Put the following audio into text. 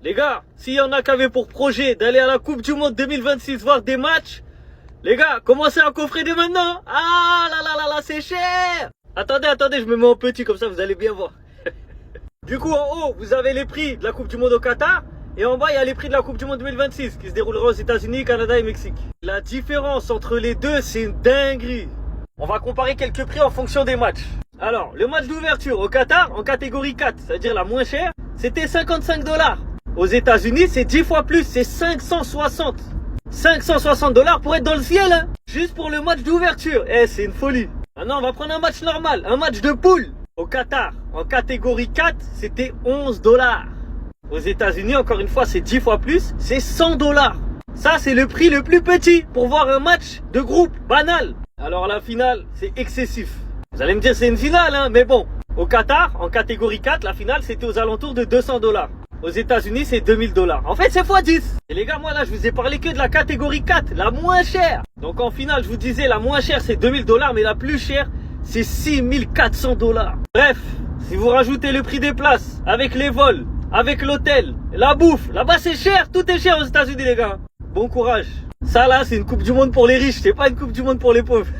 Les gars, s'il y en a qui avaient pour projet d'aller à la Coupe du Monde 2026 voir des matchs, les gars, commencez à coffrer dès maintenant. Ah là là là là, c'est cher. Attendez, je me mets en petit comme ça vous allez bien voir. Du coup, en haut, vous avez les prix de la Coupe du Monde au Qatar. Et en bas, il y a les prix de la Coupe du Monde 2026 qui se déroulera aux États-Unis, Canada et Mexique. La différence entre les deux, c'est une dinguerie. On va comparer quelques prix en fonction des matchs. Alors, le match d'ouverture au Qatar, en catégorie 4, c'est-à-dire la moins chère, c'était 55 $. Aux États-Unis, c'est 10 fois plus, c'est 560. 560 $ pour être dans le ciel, hein. Juste pour le match d'ouverture. Eh, c'est une folie. Maintenant, on va prendre un match normal, un match de poule. Au Qatar, en catégorie 4, c'était 11 $. Aux États-Unis, encore une fois, c'est 10 fois plus, c'est 100 $. Ça, c'est le prix le plus petit pour voir un match de groupe banal. Alors la finale, c'est excessif. Vous allez me dire c'est une finale, hein, mais bon. Au Qatar, en catégorie 4, la finale, c'était aux alentours de 200 $. Aux États-Unis, c'est 2000 $. En fait, c'est x10. Et les gars, moi là, je vous ai parlé que de la catégorie 4, la moins chère. Donc en finale, je vous disais, la moins chère, c'est 2000 $, mais la plus chère, c'est 6400 $. Bref, si vous rajoutez le prix des places, avec les vols, avec l'hôtel, la bouffe, là-bas c'est cher, tout est cher aux États-Unis les gars. Bon courage. Ça là, c'est une coupe du monde pour les riches, c'est pas une coupe du monde pour les pauvres.